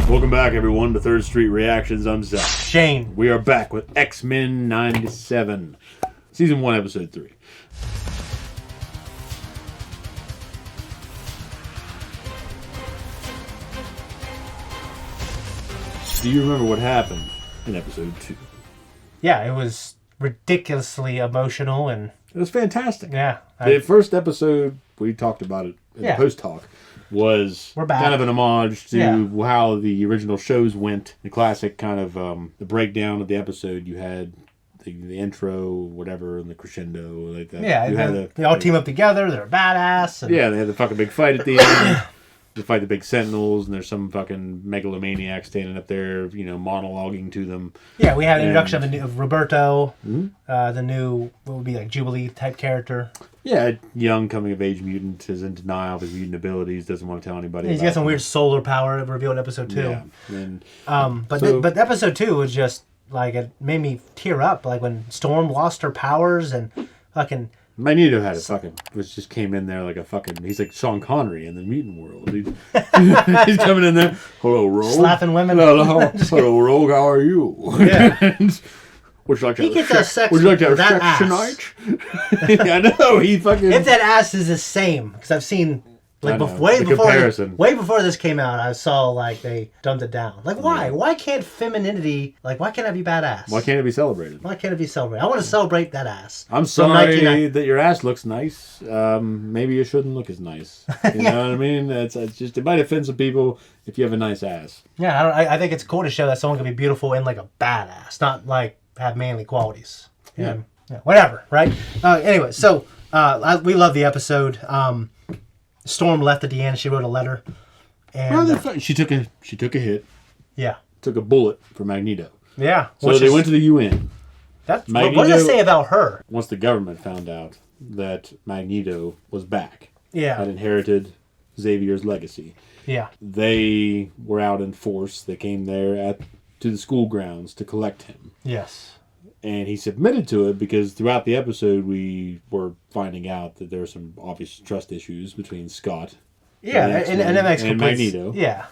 Welcome back, everyone, to Third Street Reactions. I'm Zach. Shane. We are back with X-Men 97, Season 1, Episode 3. Do you remember what happened in Episode 2? Yeah, it was ridiculously emotional and... It was fantastic. Yeah. The first episode, we talked about it in the post-talk, was kind of an homage to how the original shows went. The classic kind of the breakdown of the episode. You had the intro, whatever, and the crescendo. Like that. Yeah, they all team up together. They're badass. And... Yeah, they had the fucking big fight at the end. To fight the big Sentinels, and there's some fucking megalomaniac standing up there, you know, monologuing to them. Yeah, we had an introduction of Roberto, the new, what would be like Jubilee type character. Yeah, young coming-of-age mutant is in denial of his mutant abilities, doesn't want to tell anybody. He's got some weird solar power revealed in episode 2. Yeah. And, but episode 2 was just, like, it made me tear up, like when Storm lost her powers and fucking... Magneto had a fucking, which just came in there like a fucking, he's like Sean Connery in the mutant world. He's coming in there, hello, Rogue. Slapping women. Hello, Rogue, how are you? Yeah. Would you like to he gets sex tonight? Yeah, I know, he fucking... If that ass is the same, because I've seen... Like way before this came out, I saw like they dumbed it down. Like why? Yeah. Why can't femininity? Like why can't I be badass? Why can't it be celebrated? Why can't it be celebrated? I want to celebrate that ass. I'm sorry that your ass looks nice. Maybe you shouldn't look as nice. You know what I mean? It's just, it might offend some people if you have a nice ass. Yeah, I think it's cool to show that someone can be beautiful and like a badass, not like have manly qualities. Yeah, whatever, right? Anyway, so we love the episode. Storm left at the end. She wrote a letter, and she took a hit. Yeah, took a bullet for Magneto. Yeah, so they went to the UN. What does it say about her? Once the government found out that Magneto was back, had inherited Xavier's legacy. Yeah, they were out in force. They came there to the school grounds to collect him. Yes. And he submitted to it because throughout the episode we were finding out that there were some obvious trust issues between Scott and that makes Magneto. Yeah.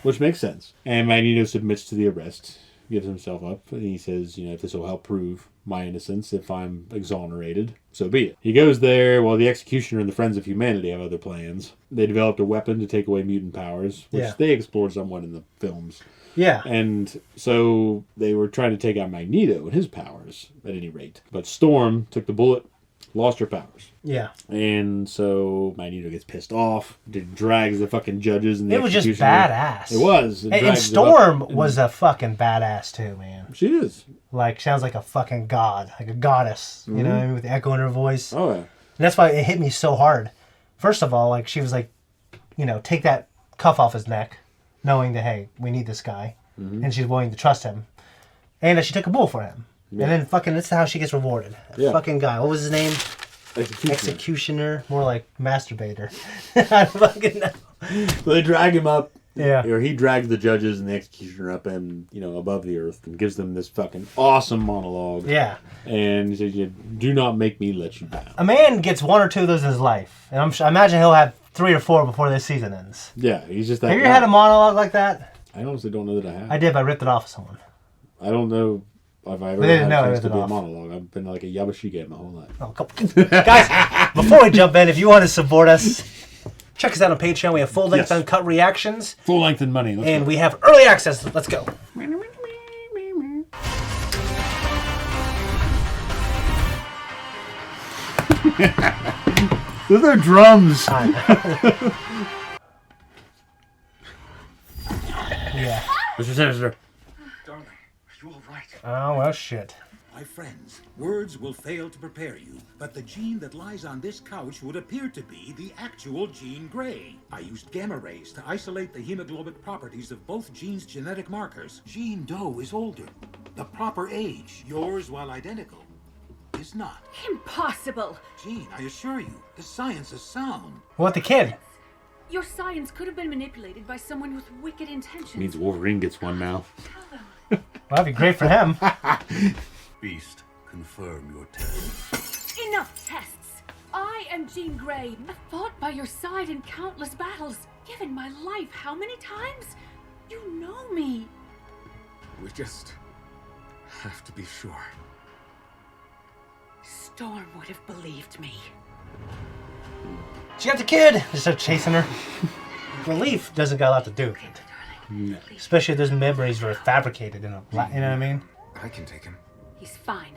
Which makes sense. And Magneto submits to the arrest, gives himself up, and he says, you know, if this will help prove my innocence, if I'm exonerated, so be it. He goes there while the Executioner and the Friends of Humanity have other plans. They developed a weapon to take away mutant powers, which they explored somewhat in the films. Yeah. And so they were trying to take out Magneto and his powers, at any rate. But Storm took the bullet, lost her powers. Yeah. And so Magneto gets pissed off, drags the fucking judges and the It was just badass. It was. And Storm was a fucking badass too, man. She is. Like, sounds like a fucking god, like a goddess. You know what I mean? With the echo in her voice. Oh, yeah. And that's why it hit me so hard. First of all, like, she was like, you know, take that cuff off his neck. Knowing that, hey, we need this guy. And she's willing to trust him. And that she took a bull for him. Yeah. And then fucking, that's how she gets rewarded. Fucking guy. What was his name? Executioner. More like masturbator. I don't fucking know. So they drag him up. Yeah. Or he drags the judges and the Executioner up and, you know, above the earth and gives them this fucking awesome monologue. Yeah. And he says, do not make me let you down. A man gets one or two of those in his life. And I imagine he'll have 3 or 4 before this season ends. Yeah, he's just that Have you had a monologue like that? I honestly don't know that I have. I did, but I ripped it off of someone. I don't know if I've ever had a chance to do a monologue. I've been like a Yabashige my whole life. Oh, guys, before we jump in, if you want to support us, check us out on Patreon. We have full-length uncut reactions. Full-length and money. And we have early access. Let's go. Those are drums. Yeah. Mr. Sinister. Darling, are you all right? Oh, well, shit. My friends, words will fail to prepare you, but the gene that lies on this couch would appear to be the actual Jean Grey. I used gamma rays to isolate the hemoglobic properties of both genes' genetic markers. Jean Doe is older. The proper age, yours while identical, is not. Impossible! Jean, I assure you, the science is sound. What, the kid? Your science could have been manipulated by someone with wicked intentions. Means Wolverine gets one now. Well, that'd be great for him. Beast, confirm your tests. Enough tests! I am Jean Grey. I've fought by your side in countless battles. Given my life how many times? You know just have to be sure. Storm would have believed me. She got the kid! Just start chasing her. Relief doesn't got a lot to do with Okay, it. darling. Especially if those memories were fabricated in a you know what I mean? I can take him. He's fine.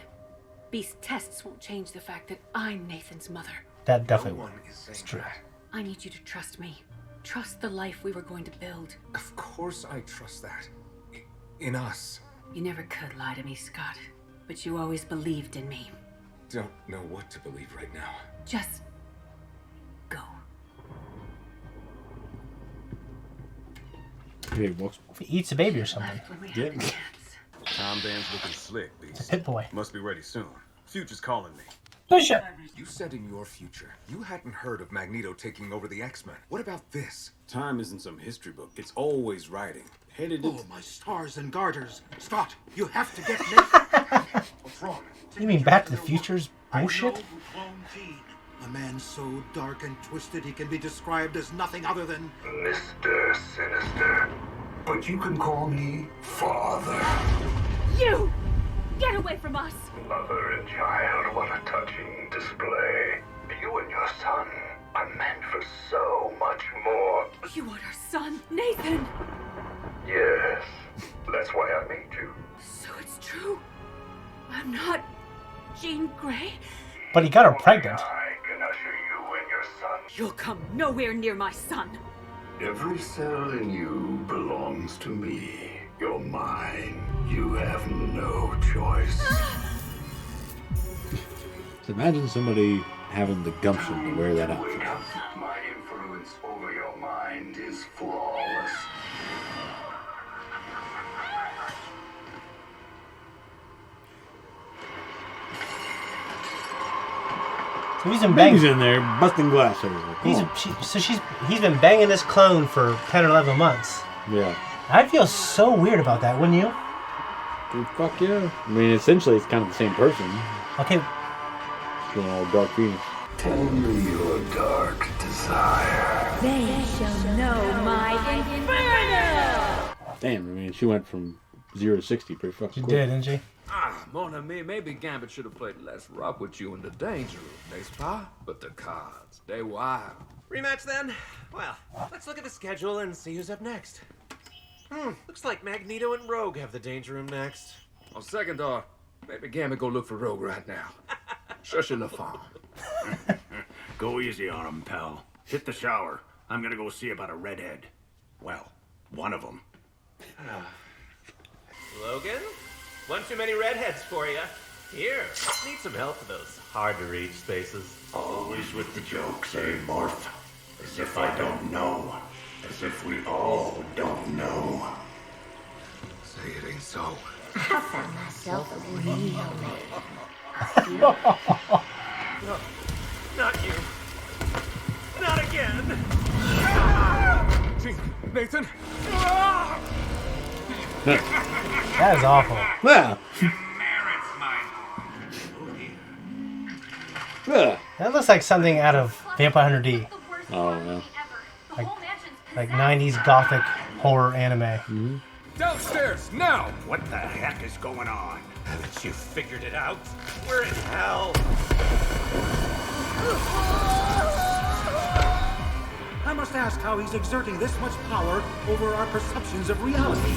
Beast tests won't change the fact that I'm Nathan's mother. That definitely No would. one is saying It's true. that. I need you to trust me. Trust the life we were going to build. Of course I trust that. In us. You never could lie to me, Scott. But you always believed in me. Don't know what to believe right now. Just go. He walks. If he eats a baby or something. When we Yeah. have a chance. Tom Dan's looking slick, It's a Beast. pit boy. Must be ready soon. Future's calling me. Push it! You said in your future, you hadn't heard of Magneto taking over the X-Men. What about this? Time isn't some history book. It's always writing. Headed Oh, into... my stars and garters. Scott, you have to get Nathan. What's wrong? You mean Back to the Future's bullshit? I know who cloned Jean. A man so dark and twisted he can be described as nothing other than... Mr. Sinister. But you can call me Father. You! Get away from us! Mother and child, what a touching display. You and your son are meant for so much more. You are our son, Nathan! Yes, that's why I made you. So it's true. I'm not Jean Grey. But he got her pregnant. I can usher you and your son. You'll come nowhere near my son. Every cell in you belongs to me. You're mine. You have no choice. So imagine somebody having the gumption to wear that outfit. My influence over your mind is flawless. So he's been Baby's banging. in there, busting glass everywhere. He's been banging this clone for 10 or 11 months. Yeah. I feel so weird about that, wouldn't you? Well, fuck yeah. I mean, essentially, it's kind of the same person. Okay, Doing all Dark Phoenix. Tell me your dark desire. They shall know my inferno! Damn, I mean, she went from 0 to 60 pretty fucking she quick. did, didn't she? Mon ami, maybe Gambit should have played less rough with you in the danger room, n'est-ce pas? But the cards, they wild. Rematch then? Well, let's look at the schedule and see who's up next. Looks like Magneto and Rogue have the Danger Room next. On second thought, maybe Gambit go look for Rogue right now. Shush la femme. Go easy on him, pal. Hit the shower. I'm gonna go see about a redhead. Well, one of them. Logan? One too many redheads for you. Here, need some help with those hard-to-reach spaces. Always with the jokes, eh, Morph? As if I don't know. As if we all don't know. Say it ain't so. I found myself a real man. Not you. Not again! Jean, Nathan! That is awful. Yeah. Yeah. That looks like something out of Vampire Hunter D. Oh, no. Like 90s gothic horror anime. Downstairs, now! What the heck is going on? Haven't you figured it out? We're in hell. I must ask how he's exerting this much power over our perceptions of reality.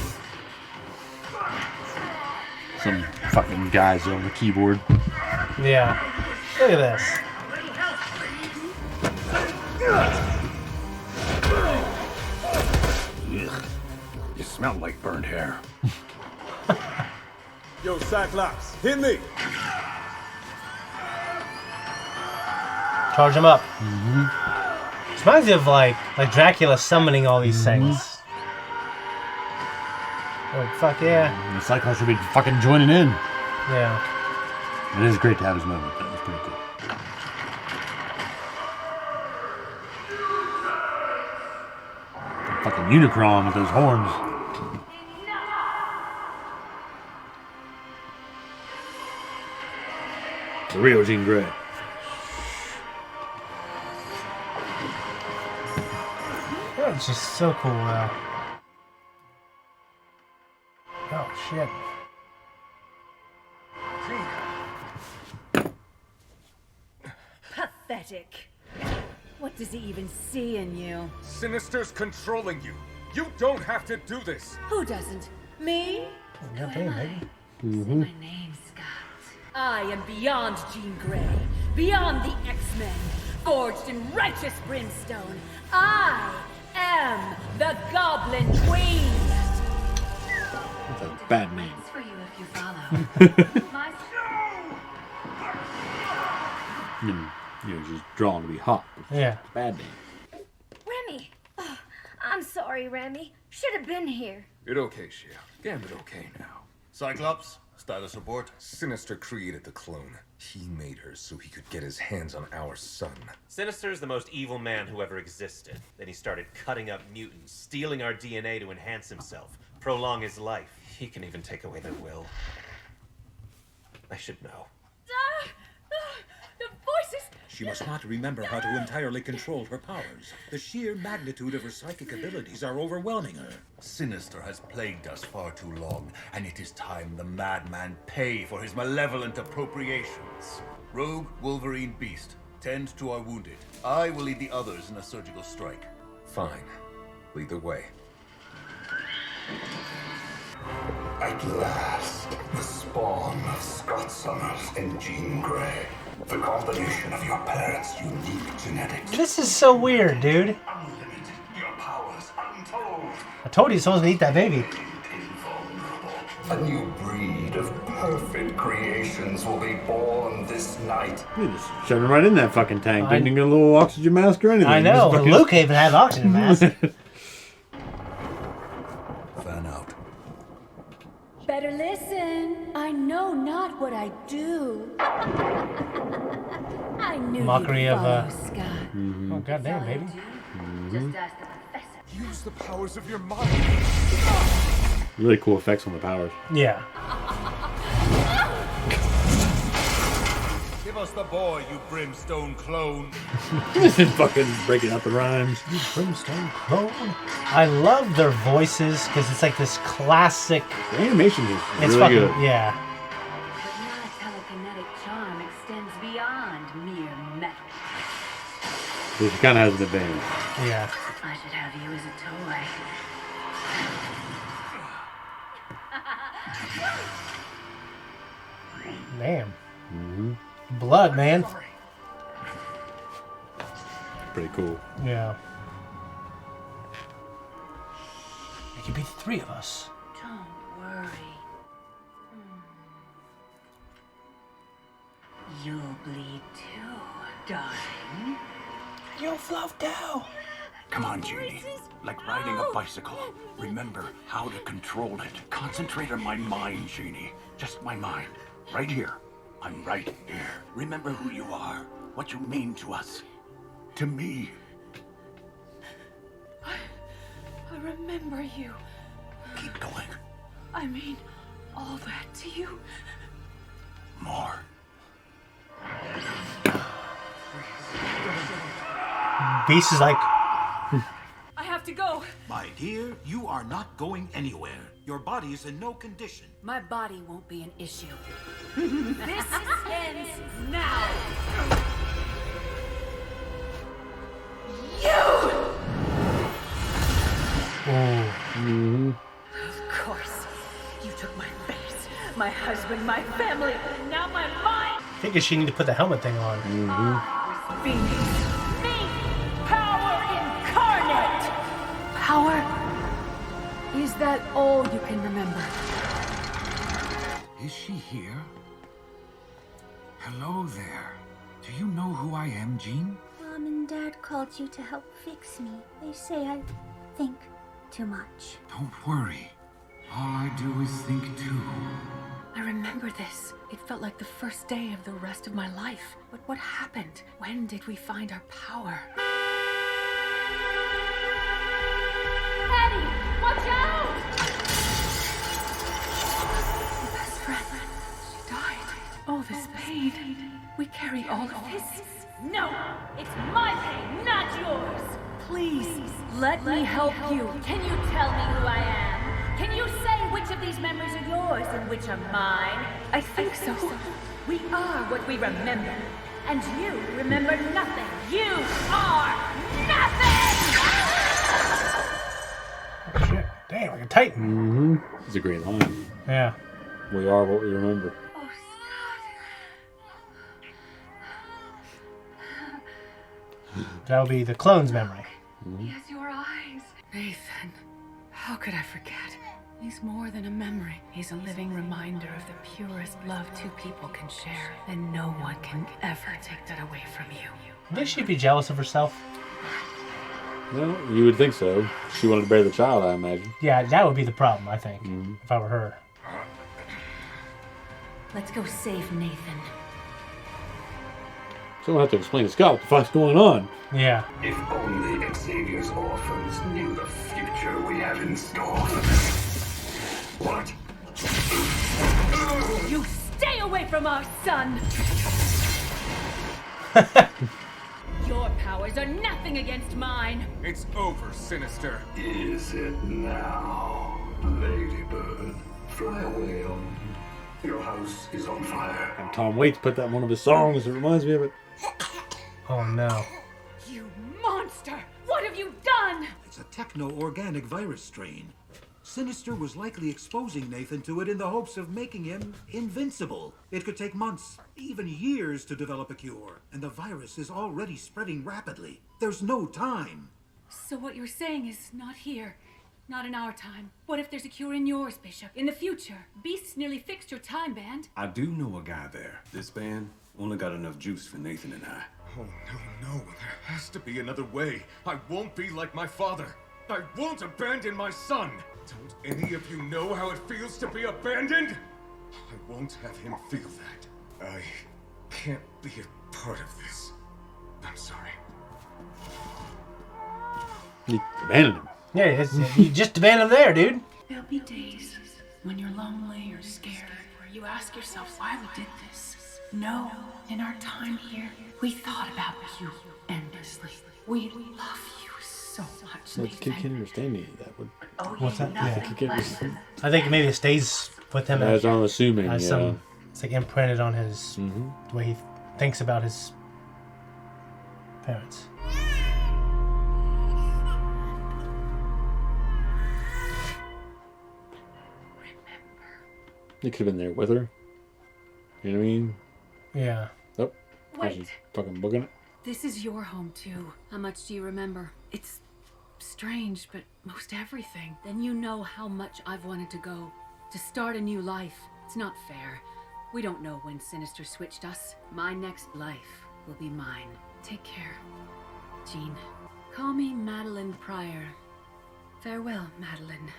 Some fucking guys on the keyboard. Yeah. Look at this. Ugh. You smell like burned hair. Yo, Cyclops, hit me! Charge him up. This reminds me of like Dracula summoning all these things. Oh, fuck yeah. The Cyclops should be fucking joining in. Yeah. It is great to have his moment. That was pretty cool. The fucking Unicron with those horns. The real Jean Grey. That's just so cool. Oh, shit. Pathetic. What does he even see in you? Sinister's controlling you. You don't have to do this. Who doesn't? Me? Yeah, damn, baby. My name's Scott. I am beyond Jean Grey, beyond the X-Men, forged in righteous brimstone. I am the Goblin Queen. That's a bad name. It's for you if you follow. My You know, just drawn to be hot. Yeah. Bad name. Remy! Oh, I'm sorry, Remy. Should have been here. You're okay, Shia. Gambit okay now. Cyclops, status report. Sinister created the clone. He made her so he could get his hands on our son. Sinister is the most evil man who ever existed. Then he started cutting up mutants, stealing our DNA to enhance himself, prolong his life. He can even take away their will. I should know. The voices! She must not remember how to entirely control her powers. The sheer magnitude of her psychic abilities are overwhelming her. Sinister has plagued us far too long, and it is time the madman pay for his malevolent appropriations. Rogue, Wolverine, Beast, tend to our wounded. I will lead the others in a surgical strike. Fine. Lead the way. At last, the spawn of Scott Summers and Jean Grey. The combination of your parents' unique genetics. This is so weird, dude. Unlimited, your powers untold. I told you you're supposed to eat that baby. A new breed of perfect creations will be born this night. You just shoved him right in that fucking tank. Didn't even get a little oxygen mask or anything. I know. Just fucking... Luke even had an oxygen mask. Fan out. Better listen. I know not what I do. I knew Mockery you'd of, follow, Scott. Oh, goddamn, baby. Just ask the professor. Use the powers of your mind. Really cool effects on the powers. Yeah. Give us the boy, you brimstone clone. This is fucking breaking out the rhymes. You brimstone clone. I love their voices because it's like this classic. The animation is It's really fucking good. yeah. But my telekinetic charm extends beyond mere metal. So she kind of has an advantage. Yeah. I should have you as a toy. Damn. Blood, man. Pretty cool. Yeah. It could be the three of us. Don't worry. You'll bleed too, darling. You'll float down. Come on, Jeannie. Like riding a bicycle. Remember how to control it. Concentrate on my mind, Jeannie. Just my mind. Right here. I'm right here. Remember who you are. What you mean to us. To me. I remember you. Keep going. I mean, all that to you. More. Beast is like, I have to go. My dear, you are not going anywhere. Your body is in no condition. My body won't be an issue. This ends now. Of course. You took my face, my husband, my family, and now my mind. I think she need to put the helmet thing on. Phoenix. Me! Power incarnate! Power? Is that all you can remember? Is she here? Hello there. Do you know who I am, Jean? Mom and Dad called you to help fix me. They say I think too much. Don't worry. All I do is think too. I remember this. It felt like the first day of the rest of my life. But what happened? When did we find our power? Eddie! Watch out! My best friend. She died. All this pain. We carried all of this. No! It's my pain, not yours! Please, let me help you. Can you tell me who I am? Can you say which of the these memories are yours and which are mine? I think so. We are what we remember. And you remember nothing. You are nothing! Oh, shit. Damn, like a titan. Mm-hmm. It's a great line. Yeah. We are what we remember. Oh, That would be the clone's memory. He has your eyes. Nathan, how could I forget? He's more than a memory. He's a living reminder of the purest love two people can share. And no one can ever take that away from you. I think she'd be jealous of herself. Well, you would think so. She wanted to bear the child, I imagine. Yeah, that would be the problem, I think, if I were her. Let's go save Nathan. Someone have to explain to Scott what the fuck's going on. Yeah. If only Xavier's orphans knew the future we have in store for them. What? You stay away from our son! Your powers are nothing against mine. It's over, Sinister. Is it now, Ladybird? Fly away on. Your house is on fire. And Tom Waits put that in one of his songs. It reminds me of it. Oh, no. You monster! What have you done? It's a techno-organic virus strain. Sinister was likely exposing Nathan to it in the hopes of making him invincible. It could take months, even years to develop a cure, and the virus is already spreading rapidly. There's no time. So what you're saying is not here. Not in our time. What if there's a cure in yours, Bishop? In the future? Beasts nearly fixed your time band. I do know a guy there. This band only got enough juice for Nathan and I. Oh, no. There has to be another way. I won't be like my father. I won't abandon my son. Don't any of you know how it feels to be abandoned? I won't have him feel that. I can't be a part of this. I'm sorry. You abandoned him. Yeah, you just abandoned him there, dude. There'll be days when you're lonely or scared, where you ask yourself why we did this. No, in our time here, we thought about you endlessly. We love you so much, Well, the kid Nathan. can't understand any of that. What's that? Yeah, the kid can't understand. I think maybe it stays with him As I'm assuming, as yeah. it's like imprinted on his the way he thinks about his parents. He could have been there with her. You know what I mean? Yeah. Nope. Wait. She's fucking booking it. This is your home, too. How much do you remember? It's strange, but most everything. Then you know how much I've wanted to go. To start a new life. It's not fair. We don't know when Sinister switched us. My next life will be mine. Take care, Jean. Call me Madeline Pryor. Farewell, Madeline.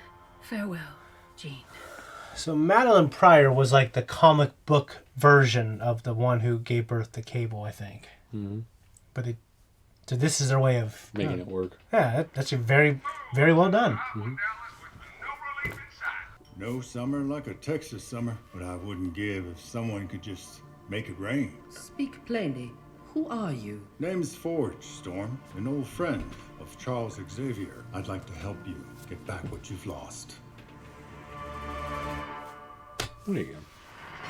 Farewell, Jean. So Madeline Pryor was like the comic book version of the one who gave birth to Cable, I think. Mm-hmm. But so this is their way of Making it work. Yeah, that's very, very well done. Mm-hmm. No summer like a Texas summer, but I wouldn't give if someone could just make it rain. Speak plainly. Who are you? Name's Forge, Storm, an old friend of Charles Xavier. I'd like to help you get back what you've lost. There you go.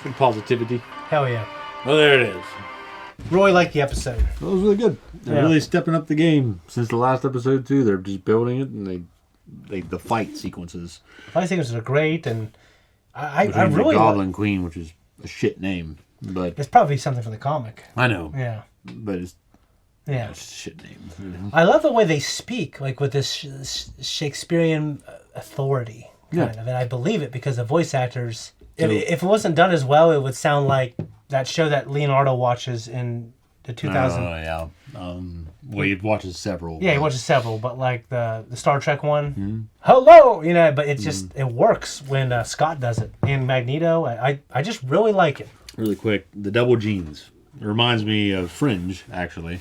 Some positivity. Hell yeah. Oh, there it is. Roy liked the episode. That was really good. They're Yeah. really stepping up the game since the last episode too. They're just building it, and the fight sequences. Fight sequences are great, and I Between really the Goblin Queen, which is a shit name, but it's probably something for the comic. I know. Yeah. But it's it's a shit name. You know? I love the way they speak, like with this Shakespearean authority, kind of, and I believe it because the voice actors. If it wasn't done as well, it would sound like that show that Leonardo watches in the 2000. Oh yeah. Well, he watches several. Yeah, he watches several, but like the Star Trek one, hello, but it's just it works when Scott does it. And Magneto, I just really like it. Really quick, the double jeans. It reminds me of Fringe, actually.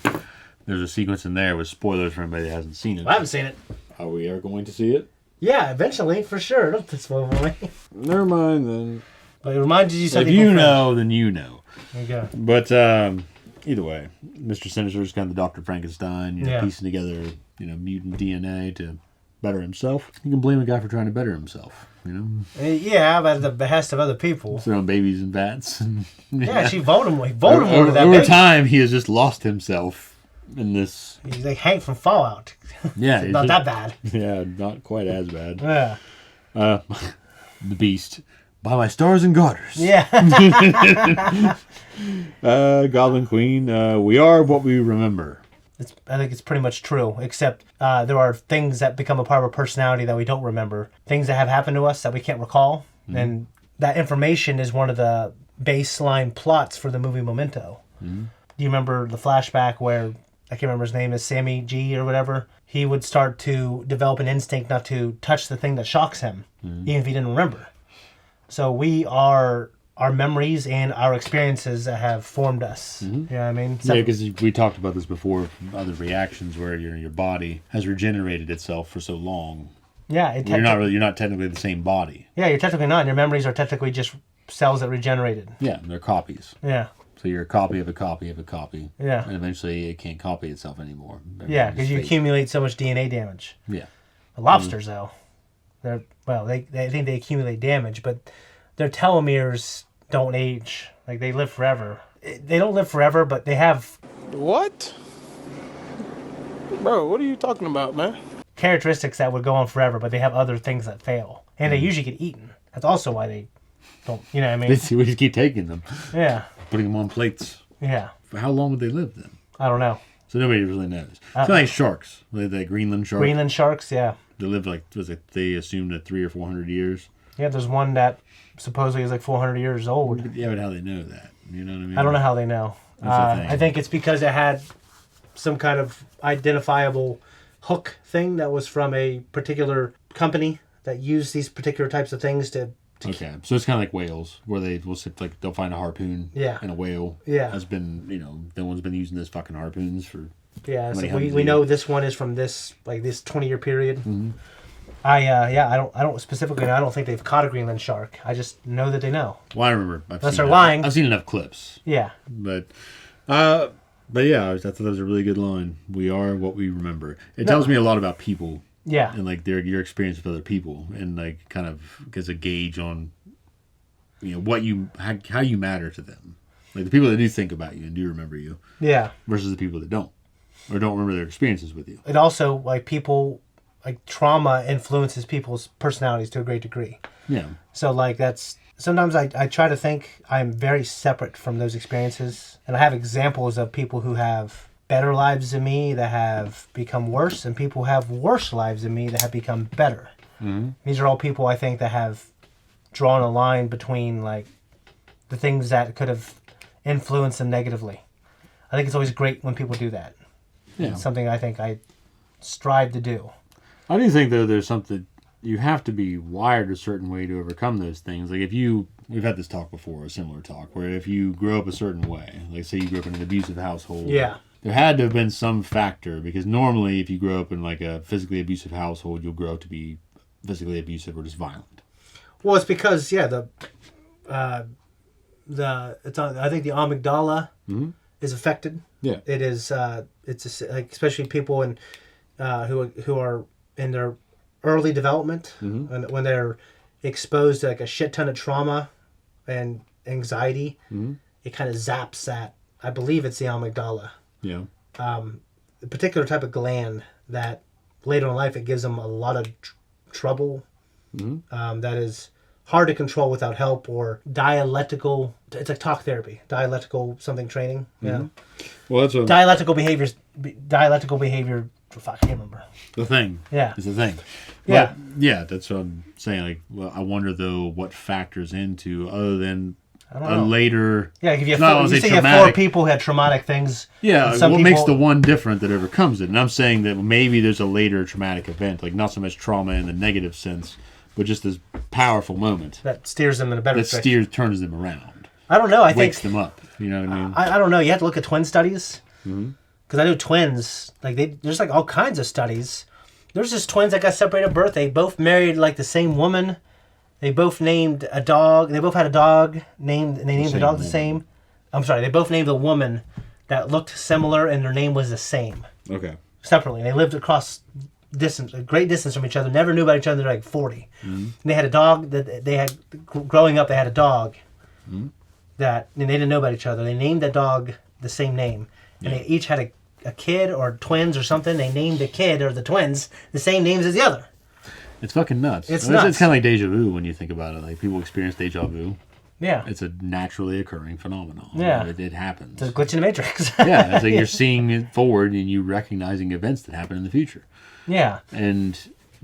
There's a sequence in there with spoilers for anybody that hasn't seen it. I haven't seen it. Are we ever going to see it? Yeah, eventually, for sure. Don't spoil for me. Never mind then. But it reminds you something. If you know, then you know. There you go. But either way, Mr. Sinister is kind of the Dr. Frankenstein, piecing together, mutant DNA to better himself. You can blame a guy for trying to better himself. you know. Yeah, but at the behest of other people. Throwing babies and bats. Yeah, she Voldemort. Over time, he has just lost himself in this. He's like Hank from Fallout. Yeah, It's not that bad. Yeah, not quite as bad. Yeah. The Beast. By my stars and garters. Yeah. Goblin Queen. We are what we remember. I think it's pretty much true, except there are things that become a part of our personality that we don't remember. Things that have happened to us that we can't recall. And that information is one of the baseline plots for the movie Memento. Do you remember the flashback where, I can't remember his name, is Sammy G or whatever? He would start to develop an instinct not to touch the thing that shocks him, even if he didn't remember. So we are our memories and our experiences that have formed us. You know what I mean? Yeah, because we talked about this before, other reactions where your body has regenerated itself for so long. Yeah, you're not technically the same body. Yeah, you're technically not. Your memories are technically just cells that regenerated. Yeah, they're copies. Yeah. So you're a copy of a copy of a copy. Yeah. And eventually it can't copy itself anymore. Yeah, because you accumulate so much DNA damage. Yeah. The lobsters, though, they think they accumulate damage, but their telomeres don't age. Like, they live forever. They don't live forever, but they have... What? Bro, what are you talking about, man? Characteristics that would go on forever, but they have other things that fail. And they usually get eaten. That's also why they don't, you know what I mean? We just keep taking them. Yeah. Putting them on plates. Yeah. For how long would they live then? I don't know. So nobody really knows. It's like sharks. The Greenland shark. Greenland sharks, yeah. They live they assumed at 300 or 400 years. Yeah, there's one that supposedly is like 400 years old. Yeah, but how they know that? You know what I mean? I don't know how they know. I think it's because it had some kind of identifiable hook thing that was from a particular company that used these particular types of things to okay, so it's kind of like whales, where they'll find a harpoon. Yeah. And a whale. Yeah. Has been, no one's been using those fucking harpoons for. Yeah, so we know this one is from this 20-year period. Mm-hmm. I don't specifically know. I don't think they've caught a Greenland shark. I just know that they know. Well, I remember. Unless they're lying. I've seen enough clips. Yeah. But yeah, I thought that was a really good line. We are what we remember. It tells me a lot about people. Yeah. And like your experience with other people, and like kind of gives a gauge on, how you matter to them. Like the people that do think about you and do remember you. Yeah. Versus the people that don't, or don't remember their experiences with you. It also trauma influences people's personalities to a great degree. Yeah. So sometimes I try to think I'm very separate from those experiences, and I have examples of people who have better lives than me that have become worse, and people who have worse lives than me that have become better. Mm-hmm. These are all people I think that have drawn a line between the things that could have influenced them negatively. I think it's always great when people do that. Yeah. It's something I think I strive to do. I do think though there's something you have to be wired a certain way to overcome those things. Like we've had this talk before, a similar talk, where if you grow up a certain way, like say you grew up in an abusive household. Yeah. There had to have been some factor, because normally if you grow up in a physically abusive household, you'll grow up to be physically abusive or just violent. Well, it's because I think the amygdala is affected. Yeah. It is. Especially people who are in their early development, and when they're exposed to a shit ton of trauma and anxiety, it kind of zaps that. I believe it's the amygdala. Yeah. A particular type of gland that later in life it gives them a lot of trouble. That is hard to control without help, or dialectical. It's like talk therapy, dialectical something training. You know? Well, that's what dialectical behavior. Fuck, I can't remember. The thing. Yeah. It's the thing. Yeah. But, yeah, that's what I'm saying. I wonder though what factors into other than a later. Yeah, if you have 4 people who had traumatic things. Yeah, what makes the one different that overcomes it? And I'm saying that maybe there's a later traumatic event, not so much trauma in the negative sense, but just this powerful moment that steers them in a better direction. Turns them around. I don't know. Wakes them up. You know what I mean? I don't know. You have to look at twin studies. Because I know twins, there's all kinds of studies. There's just twins that got separated at birth. They both married the same woman. They both named a dog. They both had a dog named. And they named the dog the same. I'm sorry. They both named a woman that looked similar, and their name was the same. Okay. Separately, they lived across distance, a great distance from each other. Never knew about each other. They're like 40. And they had a dog that they had growing up. They had a dog that and they didn't know about each other. They named the dog the same name, and they each had a kid or twins or something. They named the kid or the twins the same names as the other. It's fucking nuts. It's kind nuts. of like deja vu when you think about it. Like people experience deja vu. Yeah. It's a naturally occurring phenomenon. Yeah. It happens. It's a glitch in the Matrix. Yeah. It's like you're seeing it forward and you recognizing events that happen in the future. Yeah. And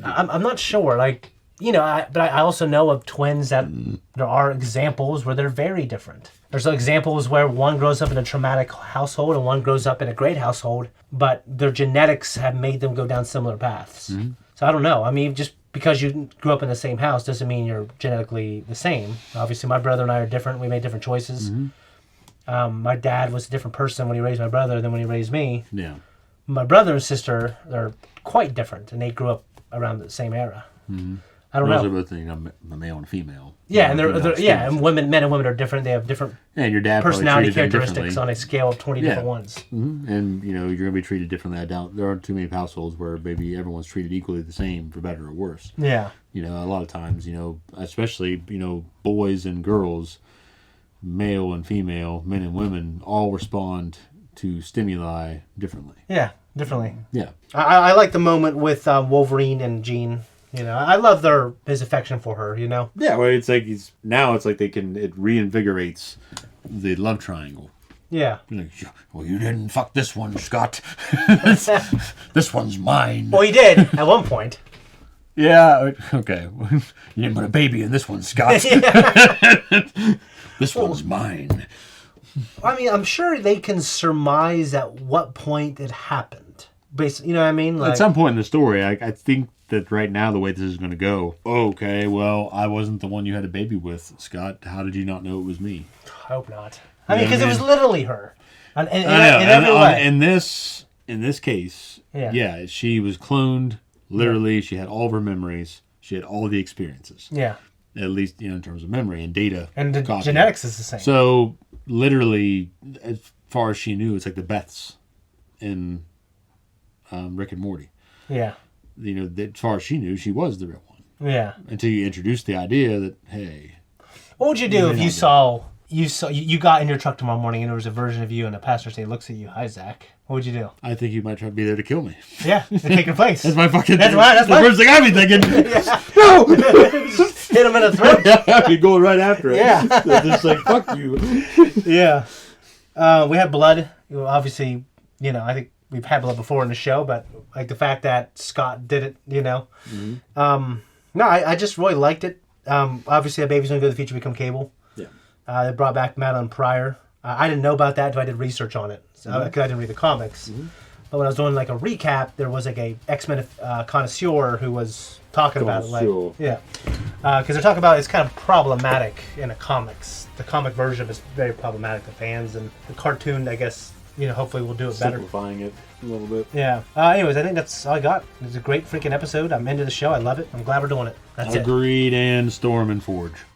I'm not sure. Like, but I also know of twins that there are examples where they're very different. There's examples where one grows up in a traumatic household and one grows up in a great household, but their genetics have made them go down similar paths. So I don't know. I mean, just because you grew up in the same house doesn't mean you're genetically the same. Obviously, my brother and I are different. We made different choices. My dad was a different person when he raised my brother than when he raised me. Yeah. My brother and sister are quite different, and they grew up around the same era. I don't know. Those are both, a male and a female. Yeah, and and men and women are different. They have different and your dad personality treated them characteristics on a scale of 20 different ones. And you're going to be treated differently. I doubt there aren't too many households where maybe everyone's treated equally the same, for better or worse. Yeah. A lot of times, especially boys and girls, male and female, men and women, all respond to stimuli differently. Yeah, differently. Yeah. I like the moment with Wolverine and Jean. I love his affection for her. Yeah, well, it's like it reinvigorates the love triangle. Yeah. Like, well, you didn't fuck this one, Scott. This one's mine. Well, he did at one point. Yeah. Okay. You didn't put a baby in this one, Scott. This one's mine. I mean, I'm sure they can surmise at what point it happened. Basically, you know what I mean? At some point in the story, I think that right now the way this is going to go. Okay, well, I wasn't the one you had a baby with, Scott. How did you not know it was me? I hope not. I mean, because it was literally her. In every way. In this case, yeah, she was cloned. Literally, she had all of her memories. She had all the experiences. Yeah. At least, in terms of memory and data. And the genetics is the same. So, literally, as far as she knew, it's like the Beths in Rick and Morty. Yeah. As far as she knew, she was the real one. Yeah. Until you introduced the idea that, hey. What would you do if you got in your truck tomorrow morning and there was a version of you and a pastor say looks at you, hi Zach? What would you do? I think you might try to be there to kill me. Yeah, to take your place. That's my fucking. That's the first thing I'd be thinking. No, hit him in the throat. I'd be going right after it. Yeah, just like fuck you. Yeah, we had blood. Obviously, I think we've had blood before in the show, but like the fact that Scott did it, No, I just really liked it. Obviously, a baby's gonna go to the future, become Cable. Yeah. They brought back Madeline Pryor. I didn't know about that until I did research on it. So, because I didn't read the comics. But when I was doing like a recap, there was like a X-Men connoisseur who was talking about it. Like, yeah. Because they're talking about it's kind of problematic in the comics. The comic version is very problematic to fans. And the cartoon, I guess, hopefully will do it better. Simplifying it a little bit. Yeah. Anyways, I think that's all I got. It's a great freaking episode. I'm into the show. I love it. I'm glad we're doing it. That's it. Agreed, and Storm and Forge.